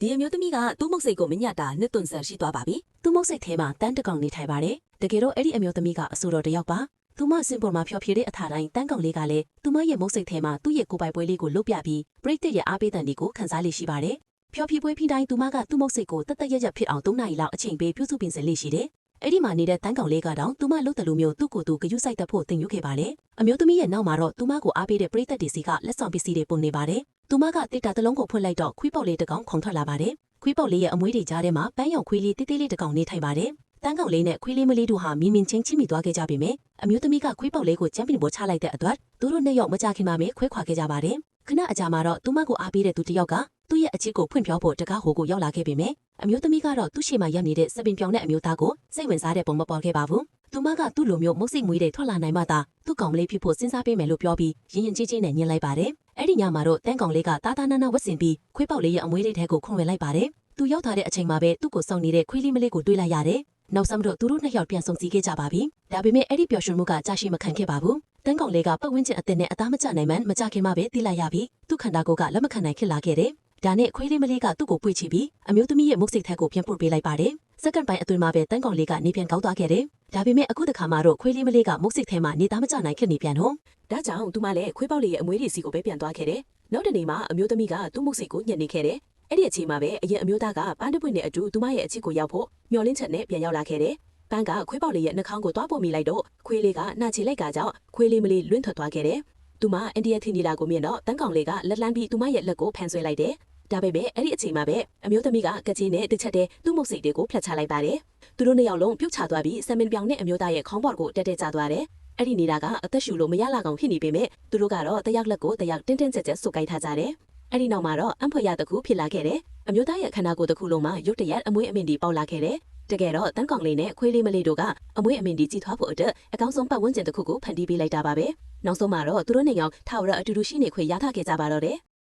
ဒီအမျိုးသမီးကသူ့မုတ်စိတ်ကိုမညတ်တာနှစ်သွန်ဆန်ရှိသွားပါပြီ။သူ့မုတ်စိတ်ထဲမှာတန်းတကောင်နေထိုင်ပါတယ်။တကယ်တော့အဲ့ဒီအမျိုးသမီးကအဆိုတော်တစ်ယောက်ပါ။သူမစင်ပေါ်မှာဖျော်ဖြေတဲ့အထာတိုင်းတန်းကောင်လေးကလည်းသူမရဲ့မုတ်စိတ်ထဲမှာသူ့ရဲ့ကိုယ်ပိုင်ပွဲလေးကိုလုတ်ပြပြီးပရိသတ်ရဲ့အားပေးတဲ့ဒီကိုခံစားလေးရှိပါတယ်။ဖျော်ဖြေပွဲပြီးတိုင်းသူမကသူ့မုတ်စိတ်ကိုတသက်ရရဖြစ်အောင်3နာရီလောက်အချိန်ပေးပြုစုပြင်ဆင်လေးရှိတယ်။အဲ့ဒီမှာနေတဲ့တန်းကောင်လေးကတော့သူမလှုပ်တယ်လို့မျိုးသူ့ကိုယ်သူဂယုစိုက်တတ်ဖို့တင်ယူခဲ့ပါတယ်။အမျိုးသမီးရဲ့နောက်မှာတော့သူမကိုအားပေးတဲ့ပရိသတ်တွေစီကလက်ဆောင်ပစ္စည်းတွေပုံနေပါတယ်။သူမကတစ်တာတစ်လုံးကိုဖွင့်လိုက်တော့ခွေးပေါက်လေးတစ်ကောင်ခုန်ထွက်လာပါတယ်။ခွေးပေါက်လေးရဲ့အမွှေးတွေကြားထဲမှာပန်းရောင်ခွေးလေးတေးသေးလေးတစ်ကောင်နေထိုင်ပါတယ်။တန်းကောင်လေးနဲ့ခွေးလေးမလေးတို့ဟာမြင်မြင်ချင်းချိမိသွားခဲ့ကြပြီမယ်။အမျိုးသမီးကခွေးပေါက်လေးကိုချမ်းပင်ပေါ်ချလိုက်တဲ့အတွက်သူတို့နှစ်ယောက်မကြခင်မှာပဲခွဲခွာခဲ့ကြပါတယ်။ခဏအကြာမှာတော့သူမကိုအားပေးတဲ့သူတစ်ယောက်ကသူ့ရဲ့အချစ်ကိုဖွင့်ပြောဖို့တကားဟိုကိုရောက်လာခဲ့ပြီမယ်။အမျိုးသမီးကတော့သူ့ရှေ့မှာရပ်နေတဲ့စပင်ပြောင်တဲ့အမျိုးသားကိုစိတ်ဝင်စားတဲ့ပုံမပေါ်ခဲ့ပါဘူး။သူမကသူ့လိုမျိုးမုတ်စိတ်မွေးတွေထွက်လာနိုင်မှသာသူ့ကောင်မလေးဖြစ်ဖို့စဉ်းစားပေးမယ်လို့ပြောပြီးရင်ရင်ကြီးကြီးနဲ့ညှင်းလိုက်ပါတယ်။အဲ့ဒီညမှာတော့တန်းကောင်လေးကတာတာနာနာဝတ်ဆင်ပြီးခွေးပေါက်လေးရဲ့အမွှေးတွေထဲကိုခွန်ဝင်လိုက်ပါတယ်။သူရောက်ထားတဲ့အချိန်မှာပဲသူ့ကိုစောင့်နေတဲ့ခွေးလေးမလေးကိုတွေ့လိုက်ရတယ်။နောက်ဆုံးတော့သူတို့နှစ်ယောက်ပြန်ဆုံစည်းခဲ့ကြပါပြီ။ဒါပေမဲ့အဲ့ဒီပျော်ရွှင်မှုကကြာရှည်မခံခဲ့ပါဘူး။တန်းကောင်လေးကပတ်ဝန်းကျင်အသစ်နဲ့အသားမကျနိုင်မှန်းမကြခင်မှပဲသိလိုက်ရပြီးသူ့ခန္ဓာကိုယ်ကလက်မခံနိုင်ဖြစ်လာခဲ့တယ်။ဒါနဲ့ခွေးလေးမလေးကသူ့ကိုပွေ့ချပြီးအမျိုးသမီးရဲ့မုတ်စိတ်ထက်ကိုပြန်ပို့ပေးလိုက်ပါတယ်။စက္ကန့်ပိုင်းအတွင်းမှာပဲတန်းကောင်လေးကနေပြန်ကောက်သွားခဲ့တယ်။ဒါပေမဲ့အခုတစ်ခါမှတော့ခွေးလေးမလေးကမုတ်စိတ်ထဲမှာနေသားမကျနိုင်ဖြစ်နေပြန်တော့။ဒါကြောင့်သူမလည်းခွေးပေါက်လေးရဲ့အမွှေးတွေစီကိုပဲပြန်သွားခဲ့တယ်။နောက်တနေ့မှာအမျိုးသမီးကသူ့မုတ်စိတ်ကိုညှက်နေခဲ့တယ်။အဲ့ဒီအချိန်မှာပဲအရင်အမျိုးသားကပန်းတပွင့်နဲ့အတူသူမရဲ့အချစ်ကိုရောက်ဖို့မျောလင်းချက်နဲ့ပြန်ရောက်လာခဲ့တယ်။ပန်းကခွေးပေါက်လေးရဲ့နှာခေါင်းကိုတွားပို့မိလိုက်တော့ခွေးလေးကနှာချေလိုက်ကကြောင့်ခွေးလေးမလေးလွင့်ထွက်သွားခဲ့တယ်။သူမအိန္ဒိယထင်းနေတာကိုမြင်တော့တန်းကောင်လေးကလက်လန်းပြီးသူမရဲ့လက်ကိုဖမ်းဆွဲလိုက်တယ်။ဒါပေမဲ့အဲ့ဒီအချိန်မှာပဲအမျိုးသမီးကကကြီးနဲ့တစ်ချက်တည်းသူ့မုတ်စိတ်တွေကိုဖျက်ချလိုက်ပါတယ်။သူတို့နှစ်ယောက်လုံးပြုတ်ချသွားပြီးဆမ်မင်ပြောင်နဲ့အမျိုးသားရဲ့ခေါင်းပေါ်ကိုတက်တက်ကျသွားတယ်။အဲ့ဒီနေတာကအသက်ရှူလို့မရလာကောင်ဖြစ်နေပေမဲ့သူတို့ကတော့တယောက်လက်ကိုတယောက်တင်းတင်းကျပ်ကျပ်စုပ်ကိုက်ထားကြတယ်။အဲ့ဒီနောက်မှာတော့အံဖွယ်ရတစ်ခုဖြစ်လာခဲ့တယ်။အမျိုးသားရဲ့ခန္ဓာကိုယ်တစ်ခုလုံးမှာရုတ်တရက်အမွှေးအမင်တီပေါက်လာခဲ့တယ်။တကယ်တော့တန်းကောင်လေးနဲ့ခွေးလေးမလေးတို့ကအမွှေးအမင်တီကြည်ထွားဖို့အတွက်အကောင်းဆုံးပတ်ဝန်းကျင်တစ်ခုကိုဖန်တီးပေးလိုက်တာပါပဲ။နောက်ဆုံးမှာတော့သူတို့နှစ်ယောက်ထာဝရအတူတူရှိနေခွင့်ရထားခဲ့ကြပါတော့တယ်။